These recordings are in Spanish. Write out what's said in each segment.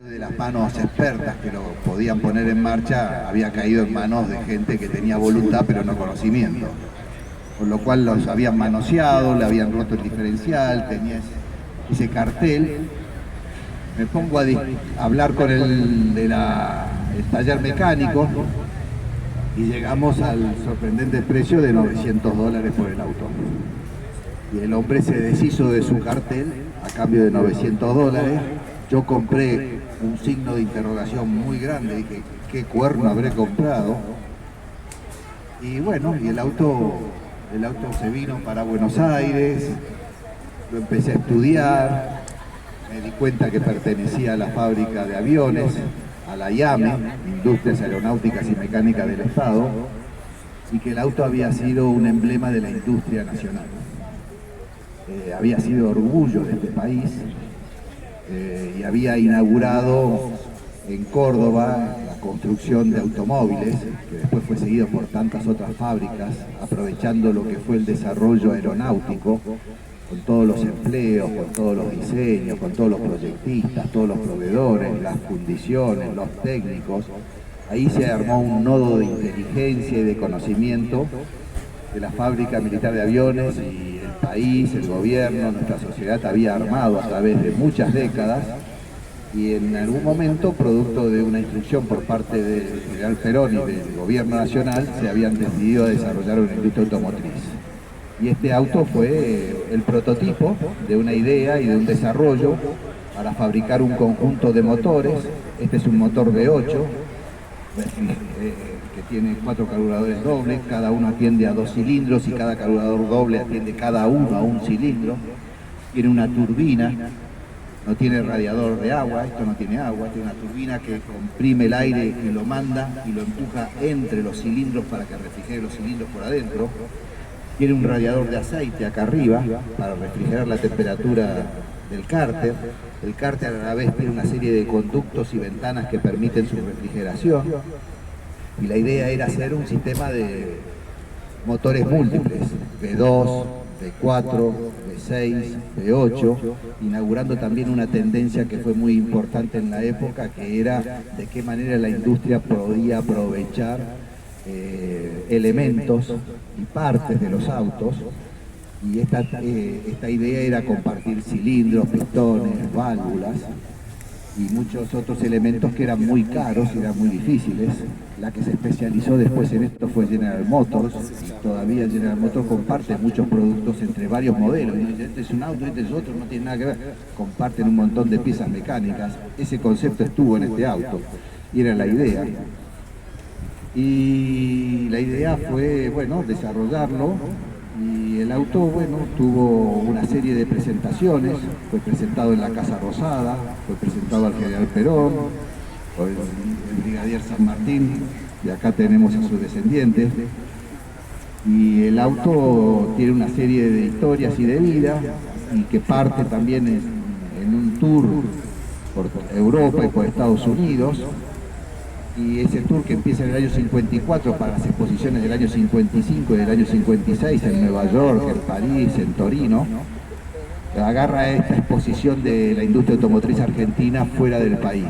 De las manos expertas que lo podían poner en marcha había caído en manos de gente que tenía voluntad pero no conocimiento, con lo cual los habían manoseado, le habían roto el diferencial, tenía ese cartel. Me pongo a hablar con el taller mecánico y llegamos al sorprendente precio de $900 por el auto. Y el hombre se deshizo de su cartel a cambio de $900. Yo compré un signo de interrogación muy grande, dije, ¿qué cuerno habré comprado? Y bueno, y el auto se vino para Buenos Aires, lo empecé a estudiar, me di cuenta que pertenecía a la fábrica de aviones, a la IAME, Industrias Aeronáuticas y Mecánicas del Estado, y que el auto había sido un emblema de la industria nacional. Había sido orgullo de este país. Y había inaugurado en Córdoba la construcción de automóviles, que después fue seguido por tantas otras fábricas, aprovechando lo que fue el desarrollo aeronáutico, con todos los empleos, con todos los diseños, con todos los proyectistas, todos los proveedores, las fundiciones, los técnicos. Ahí se armó un nodo de inteligencia y de conocimiento de la fábrica militar de aviones, y el país, el gobierno, nuestra sociedad había armado a través de muchas décadas, y en algún momento, producto de una instrucción por parte del general Perón y del gobierno nacional, se habían decidido a desarrollar una industria automotriz. Y este auto fue el prototipo de una idea y de un desarrollo para fabricar un conjunto de motores. Este es un motor V8, que tiene 4 carburadores dobles, cada uno atiende a 2 cilindros y cada carburador doble atiende cada uno a un cilindro. Tiene una turbina, no tiene radiador de agua, esto no tiene agua, tiene una turbina que comprime el aire y lo manda y lo empuja entre los cilindros para que refrigere los cilindros por adentro. Tiene un radiador de aceite acá arriba para refrigerar la temperatura del cárter. El cárter a la vez tiene una serie de conductos y ventanas que permiten su refrigeración. Y la idea era hacer un sistema de motores múltiples, V2, V4, V6, V8, inaugurando también una tendencia que fue muy importante en la época, que era de qué manera la industria podía aprovechar elementos y partes de los autos. Y esta idea era compartir cilindros, pistones, válvulas y muchos otros elementos que eran muy caros y eran muy difíciles. La que se especializó después en esto fue General Motors, y todavía General Motors comparte muchos productos entre varios modelos. Este es un auto, este es otro, no tiene nada que ver. Comparten un montón de piezas mecánicas. Ese concepto estuvo en este auto y era la idea. Y la idea fue, bueno, desarrollarlo. Y el auto, bueno, tuvo una serie de presentaciones, fue presentado en la Casa Rosada, fue presentado al general Perón, por el brigadier San Martín, y acá tenemos a sus descendientes. Y el auto tiene una serie de historias y de vida, y que parte también en un tour por Europa y por Estados Unidos. Y ese tour, que empieza en el año 54 para las exposiciones del año 55 y del año 56 en Nueva York, en París, en Torino, agarra esta exposición de la industria automotriz argentina fuera del país.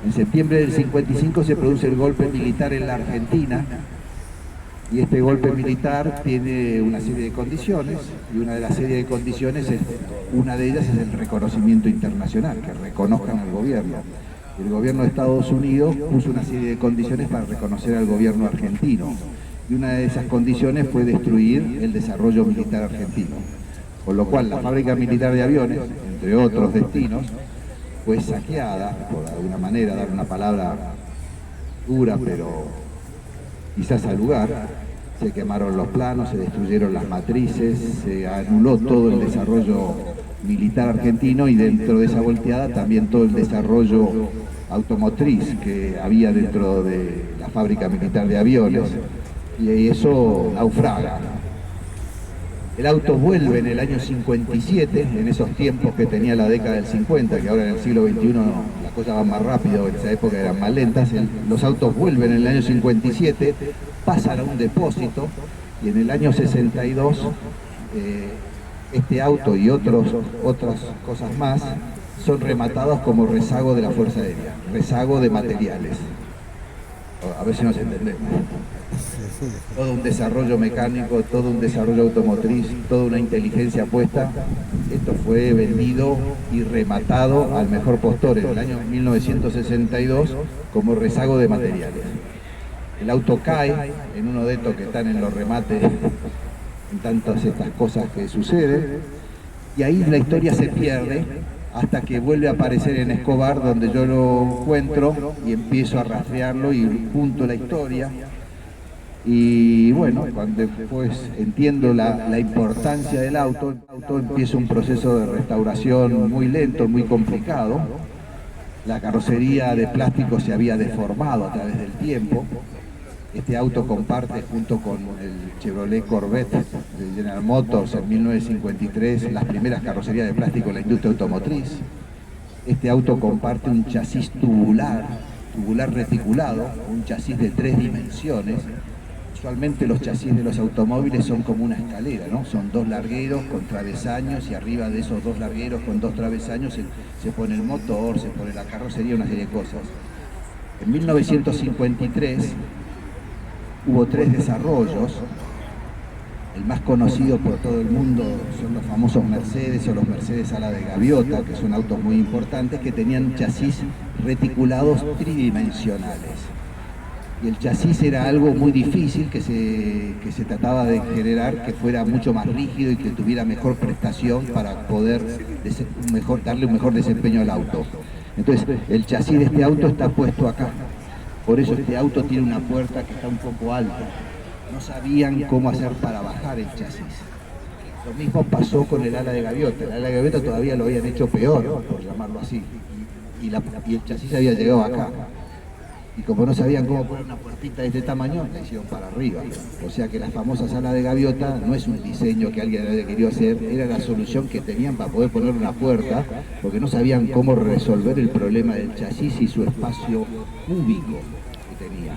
En septiembre del 55 se produce el golpe militar en la Argentina, y este golpe militar tiene una serie de condiciones, y una de las series de condiciones una de ellas es el reconocimiento internacional, que reconozcan al gobierno. El gobierno de Estados Unidos puso una serie de condiciones para reconocer al gobierno argentino, y una de esas condiciones fue destruir el desarrollo militar argentino. Con lo cual la fábrica militar de aviones, entre otros destinos, fue saqueada, por alguna manera, dar una palabra dura pero quizás al lugar. Se quemaron los planos, se destruyeron las matrices, se anuló todo el desarrollo militar argentino, y dentro de esa volteada también todo el desarrollo automotriz que había dentro de la fábrica militar de aviones, y eso naufraga. El auto vuelve en el año 57, en esos tiempos que tenía la década del 50, que ahora en el siglo XXI las cosas van más rápido, en esa época eran más lentas. Los autos vuelven en el año 57, pasan a un depósito, y en el año 62 este auto y otras cosas más son rematados como rezago de la Fuerza Aérea, rezago de materiales. A ver si nos entendemos. Todo un desarrollo mecánico, todo un desarrollo automotriz, toda una inteligencia puesta. Esto fue vendido y rematado al mejor postor en el año 1962 como rezago de materiales. El auto cae en uno de estos que están en los remates, en tantas estas cosas que suceden, y ahí la historia se pierde hasta que vuelve a aparecer en Escobar, donde yo lo encuentro y empiezo a rastrearlo y junto la historia. Y bueno, cuando después entiendo la importancia del auto, empieza un proceso de restauración muy lento, muy complicado. La carrocería de plástico se había deformado a través del tiempo. Este auto comparte junto con el Chevrolet Corvette de General Motors en 1953 las primeras carrocerías de plástico en la industria automotriz. Este auto comparte un chasis tubular reticulado, un chasis de 3 dimensiones. Usualmente los chasis de los automóviles son como una escalera, ¿no? Son 2 largueros con travesaños y arriba de esos 2 largueros con 2 travesaños se pone el motor, se pone la carrocería, una serie de cosas. En 1953 hubo 3 desarrollos. El más conocido por todo el mundo son los famosos Mercedes o los Mercedes ala de gaviota, que son autos muy importantes que tenían chasis reticulados tridimensionales. Y el chasis era algo muy difícil que se trataba de generar que fuera mucho más rígido y que tuviera mejor prestación para poder darle un mejor desempeño al auto. Entonces, el chasis de este auto está puesto acá. Por eso este auto tiene una puerta que está un poco alta. No sabían cómo hacer para bajar el chasis. Lo mismo pasó con el ala de gaviota. El ala de gaviota todavía lo habían hecho peor, por llamarlo así. Y el chasis había llegado acá. Y como no sabían cómo poner una puertita de este tamaño, la hicieron para arriba. O sea que las famosas alas de gaviota no es un diseño que alguien había querido hacer, era la solución que tenían para poder poner una puerta, porque no sabían cómo resolver el problema del chasis y su espacio cúbico que tenía.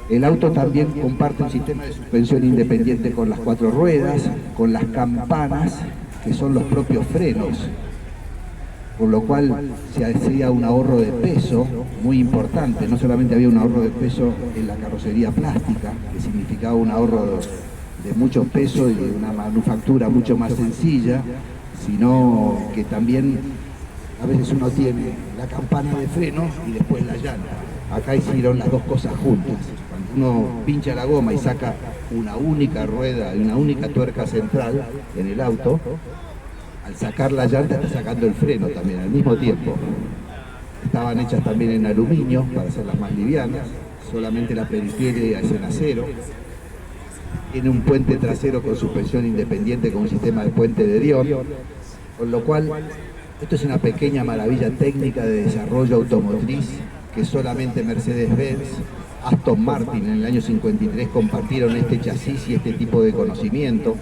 El auto también comparte un sistema de suspensión independiente con las 4 ruedas, con las campanas, que son los propios frenos, por lo cual se hacía un ahorro de peso muy importante. No solamente había un ahorro de peso en la carrocería plástica, que significaba un ahorro de mucho peso y de una manufactura mucho más sencilla, sino que también a veces uno tiene la campana de freno y después la llanta. Acá hicieron las 2 cosas juntas. Cuando uno pincha la goma y saca una única rueda y una única tuerca central en el auto, al sacar la llanta está sacando el freno también al mismo tiempo. Estaban hechas también en aluminio para hacerlas más livianas, solamente la periferia es en acero. Tiene un puente trasero con suspensión independiente con un sistema de puente de Dion, con lo cual esto es una pequeña maravilla técnica de desarrollo automotriz que solamente Mercedes-Benz, Aston Martin en el año 53 compartieron este chasis y este tipo de conocimiento.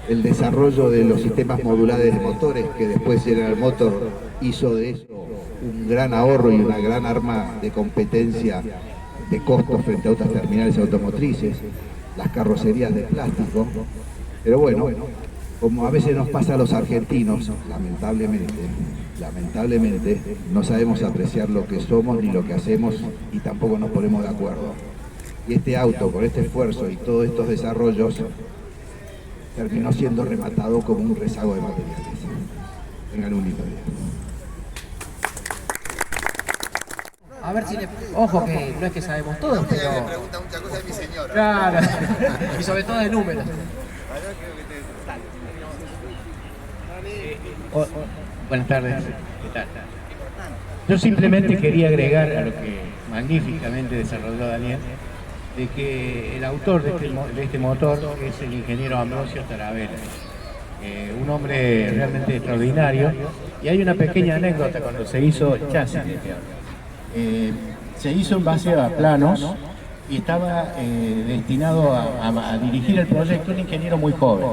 El desarrollo de los sistemas modulares de motores, que después General Motors hizo de eso un gran ahorro y una gran arma de competencia de costos frente a otras terminales automotrices, las carrocerías de plástico. Pero bueno, como a veces nos pasa a los argentinos, lamentablemente no sabemos apreciar lo que somos ni lo que hacemos y tampoco nos ponemos de acuerdo. Y este auto, con este esfuerzo y todos estos desarrollos, terminó siendo rematado como un rezago de materiales. Tengan un lindo día. A ver si le... Ojo que no es que sabemos todo, pero... me pregunta muchas cosas de mi señora. Claro, y sobre todo de números. Buenas tardes, ¿qué tal? Yo simplemente quería agregar a lo que magníficamente desarrolló Daniel, de que el autor de este motor es el ingeniero Ambrosio Tarabella, un hombre realmente extraordinario, y hay una pequeña anécdota cuando se hizo el chasis de este auto. Se hizo en base a planos y estaba destinado a dirigir el proyecto un ingeniero muy joven.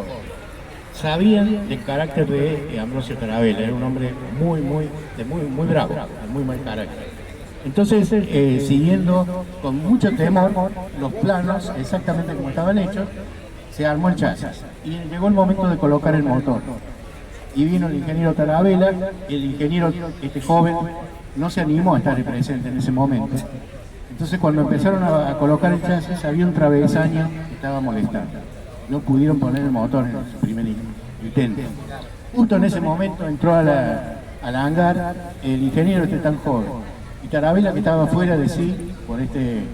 Sabían del carácter de Ambrosio Tarabella, era un hombre muy bravo, de muy mal carácter. Entonces, siguiendo con mucho temor los planos, exactamente como estaban hechos, se armó el chasis y llegó el momento de colocar el motor. y vino el ingeniero Tarabella. El ingeniero, joven, no se animó a estar presente en ese momento. Entonces cuando empezaron a colocar el chasis, había un travesaño que estaba molestando. No pudieron poner el motor en su primer intento. Justo en ese momento entró al hangar el ingeniero tan joven. Y Tarabella, que estaba fuera de sí por este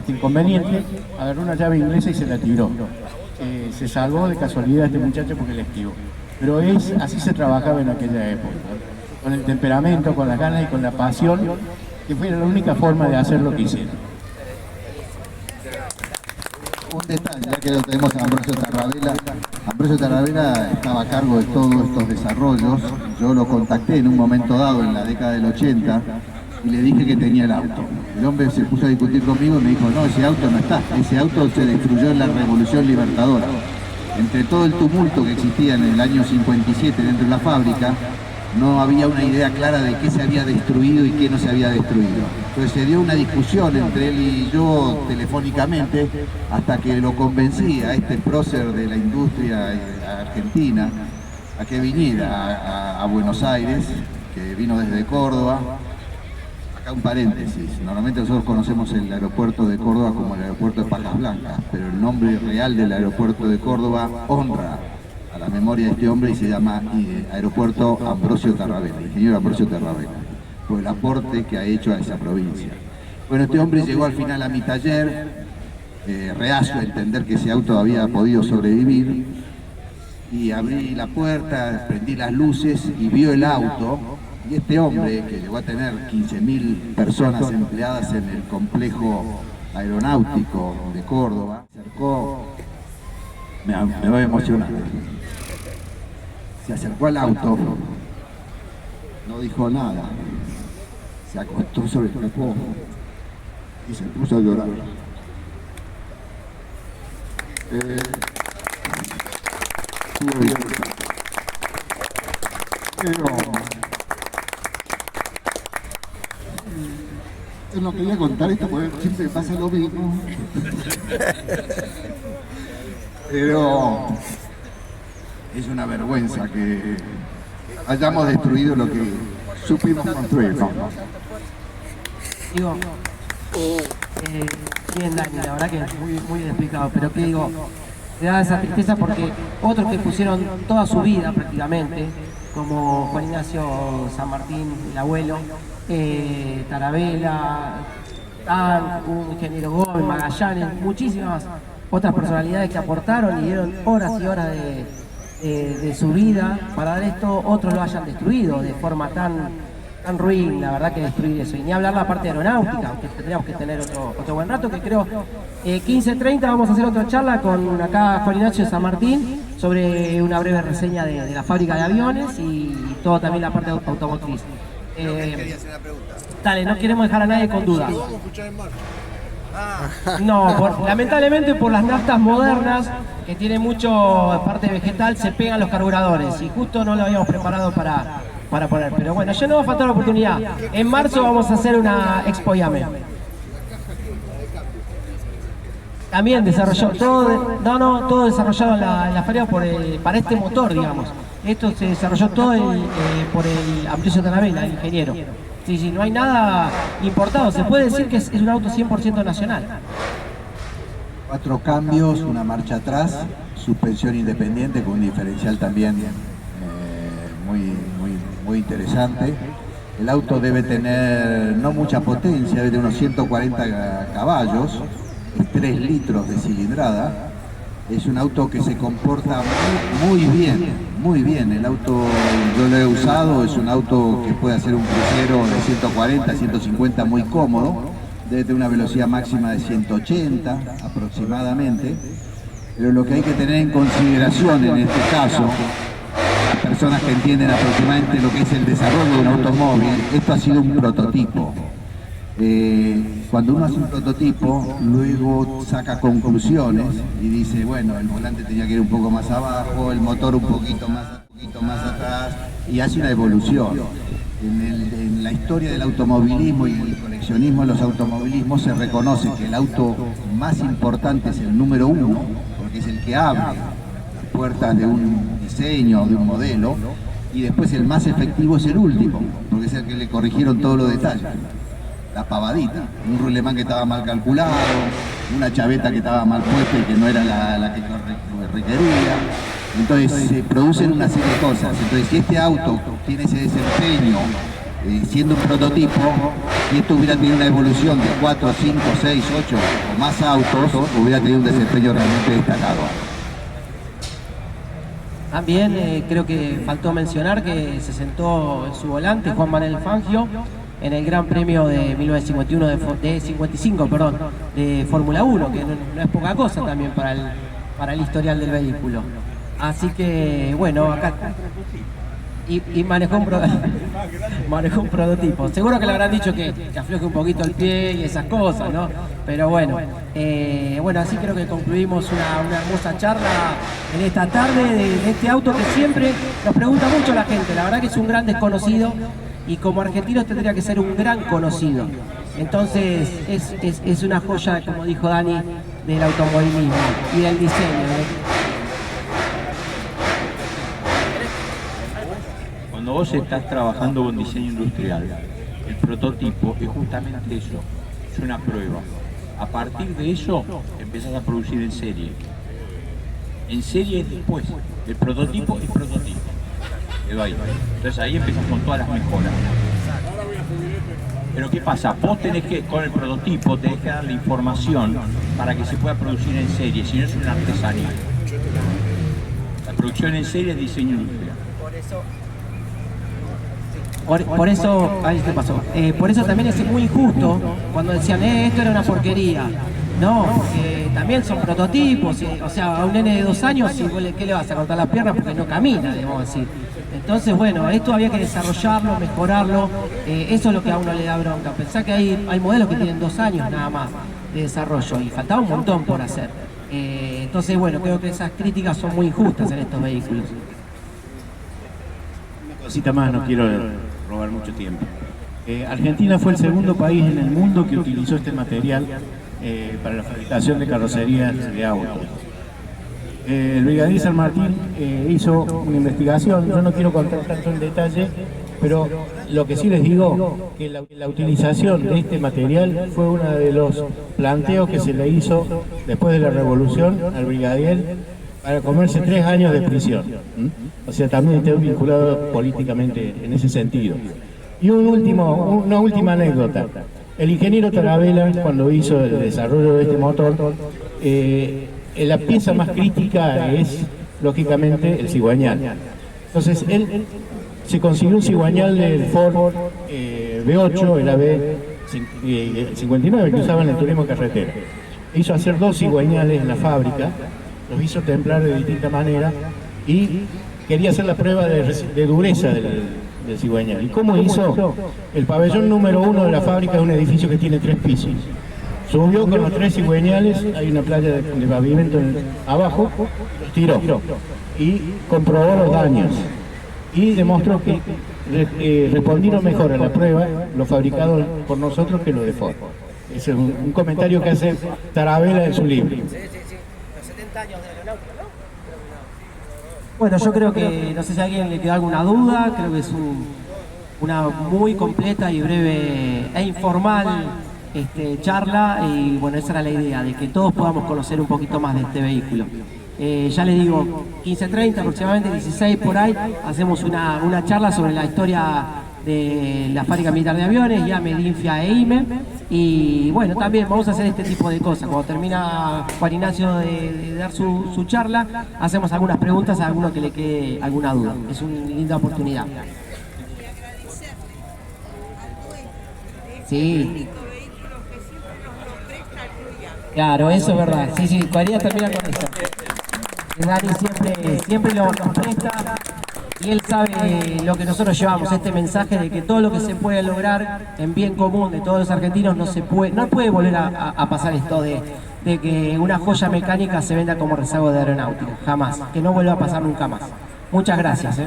inconveniente, agarró una llave inglesa y se la tiró. Se salvó de casualidad este muchacho porque le esquivó. Pero así se trabajaba en aquella época, con el temperamento, con las ganas y con la pasión, que fue la única forma de hacer lo que hicieron. Un detalle, ya que lo tenemos a Ambrosio Tarabella. Ambrosio Tarabella estaba a cargo de todos estos desarrollos. Yo lo contacté en un momento dado, en la década del 80, y le dije que tenía el auto. El hombre se puso a discutir conmigo y me dijo, no, ese auto no está, ese auto se destruyó en la Revolución Libertadora. Entre todo el tumulto que existía en el año 57 dentro de la fábrica, no había una idea clara de qué se había destruido y qué no se había destruido. Entonces se dio una discusión entre él y yo telefónicamente, hasta que lo convencí a este prócer de la industria argentina a que viniera a Buenos Aires, que vino desde Córdoba. Acá un paréntesis, normalmente nosotros conocemos el aeropuerto de Córdoba como el aeropuerto de Pajas Blancas, pero el nombre real del aeropuerto de Córdoba honra a la memoria de este hombre y se llama Aeropuerto Ambrosio Tarabella, ingeniero Ambrosio Tarabella, por el aporte que ha hecho a esa provincia. Bueno, este hombre llegó al final a mi taller, reacio a entender que ese auto había podido sobrevivir, y abrí la puerta, prendí las luces y vio el auto. Y este hombre, que llegó a tener 15.000 personas empleadas en el complejo aeronáutico de Córdoba, se acercó, me voy a emocionar, se acercó al auto, no dijo nada, se acostó sobre el capó y se puso a llorar. Yo no quería contar esto porque siempre pasa lo mismo. Pero es una vergüenza que hayamos destruido lo que supimos construir. Digo, bien Dani, la verdad que es muy bien explicado, pero que digo, te da esa tristeza porque otros que pusieron toda su vida prácticamente, como Juan Ignacio San Martín, el abuelo, Tarabella, un ingeniero Gómez, Magallanes, muchísimas otras personalidades que aportaron y dieron horas y horas de su vida para dar esto, otros lo hayan destruido de forma tan ruin, la verdad, que destruir eso. Y ni hablar la parte aeronáutica, aunque tendríamos que tener otro buen rato, que creo 15:30 vamos a hacer otra charla con acá Juan Ignacio San Martín sobre una breve reseña de la fábrica de aviones y todo también la parte automotriz. Quería hacer una pregunta. Dale, no queremos dejar a nadie con dudas. No, lamentablemente por las naftas modernas, que tienen mucho parte vegetal, se pegan los carburadores y justo no lo habíamos preparado para poner. Pero bueno, ya no va a faltar la oportunidad. En marzo vamos a hacer una Expo IAME. También desarrolló, todo desarrollado en la feria para este motor, digamos. Esto se desarrolló todo por el Ambrosio Tarabella, el ingeniero. Sí, no hay nada importado. Se puede decir que es un auto 100% nacional. 4 cambios, una marcha atrás, suspensión independiente con un diferencial también muy interesante. El auto debe tener no mucha potencia, debe tener unos 140 caballos, 3 litros de cilindrada. Es un auto que se comporta muy bien. El auto yo lo he usado, es un auto que puede hacer un crucero de 140, 150 muy cómodo. Debe tener una velocidad máxima de 180 aproximadamente. Pero lo que hay que tener en consideración en este caso, las personas que entienden aproximadamente lo que es el desarrollo de un automóvil, esto ha sido un prototipo. Cuando uno hace un prototipo, luego saca conclusiones y dice, bueno, el volante tenía que ir un poco más abajo, el motor un poquito más atrás, y hace una evolución. En la historia del automovilismo y el coleccionismo de los automovilismos se reconoce que el auto más importante es el número 1, porque es el que abre las puertas de un diseño de un modelo, y después el más efectivo es el último, porque es el que le corrigieron todos los detalles. La pavadita, un rulemán que estaba mal calculado, una chaveta que estaba mal puesta y que no era la que requería. Entonces se producen una serie de cosas. Entonces si este auto tiene ese desempeño, siendo un prototipo, si esto hubiera tenido una evolución de 4, 5, 6, 8 o más autos, hubiera tenido un desempeño realmente destacado. También creo que faltó mencionar que se sentó en su volante Juan Manuel Fangio en el Gran Premio de 1951 de 55, perdón, de Fórmula 1, que no es poca cosa también para el historial del vehículo. Así que, bueno, acá... Y manejó un prototipo. Seguro que le habrán dicho que afloje un poquito el pie y esas cosas, ¿no? Pero bueno, así creo que concluimos una hermosa charla en esta tarde de este auto que siempre nos pregunta mucho la gente. La verdad que es un gran desconocido y como argentinos tendría que ser un gran conocido. Entonces es una joya, como dijo Dani, del automovilismo y del diseño, ¿no? Cuando vos estás trabajando con diseño industrial, el prototipo es justamente eso, es una prueba. A partir de eso empezás a producir en serie. En serie es después, el prototipo es prototipo. Entonces ahí empezás con todas las mejoras. Pero ¿qué pasa? Vos tenés que, con el prototipo, tenés que dar la información para que se pueda producir en serie, si no es una artesanía. La producción en serie es diseño industrial. Por eso, ahí te pasó. Por eso también es muy injusto cuando decían, esto era una porquería. No, también son prototipos, o sea, a un nene de 2 años, ¿qué le vas a cortar las piernas? Porque no camina, debemos decir. Entonces, bueno, esto había que desarrollarlo, mejorarlo, eso es lo que a uno le da bronca. Pensá que hay modelos que tienen 2 años nada más de desarrollo y faltaba un montón por hacer. Entonces, bueno, creo que esas críticas son muy injustas en estos vehículos. Una cosita más, no quiero robar mucho tiempo. Argentina fue el segundo país en el mundo que utilizó este material para la fabricación de carrocerías de autos. El brigadier San Martín hizo una investigación, yo no quiero contar tanto en detalle, pero lo que sí les digo, que la utilización de este material fue uno de los planteos que se le hizo después de la revolución al brigadier para comerse 3 años de prisión. O sea, también está vinculado políticamente en ese sentido. Y una última anécdota. El ingeniero Tarabella, cuando hizo el desarrollo de este motor, la pieza más crítica es, lógicamente, el cigüeñal. Entonces, él se consiguió un cigüeñal del Ford V8, el AB59, que usaban en el turismo carretera. Hizo hacer 2 cigüeñales en la fábrica, los hizo templar de distinta manera y quería hacer la prueba de dureza del cigüeñal. ¿Y cómo hizo? El pabellón número 1 de la fábrica es un edificio que tiene 3 pisos. Subió con los 3 cigüeñales, hay una playa de pavimento abajo, los tiró y comprobó los daños y demostró que respondieron mejor a la prueba los fabricados por nosotros que los de Ford. Ese es un comentario que hace Tarabella en su libro. Los 70 años de aeronáutica, ¿no? Bueno, yo creo que, no sé si a alguien le quedó alguna duda, creo que es una muy completa y breve e informal charla y bueno, esa era la idea, de que todos podamos conocer un poquito más de este vehículo. Ya les digo, 15:30 aproximadamente, 16 por ahí, hacemos una charla sobre la historia de la fábrica militar de aviones, IAME, DINFIA e IME, y bueno, también vamos a hacer este tipo de cosas. Cuando termina Juan Ignacio de dar su charla, hacemos algunas preguntas a alguno que le quede alguna duda. Es una linda oportunidad. Sí. Claro, eso es verdad. Sí, Cuadrilla termina con eso. Dani siempre nos presta y él sabe lo que nosotros llevamos, este mensaje de que todo lo que se puede lograr en bien común de todos los argentinos no puede volver a pasar esto de que una joya mecánica se venda como rezago de aeronáutica, jamás, que no vuelva a pasar nunca más. Muchas gracias.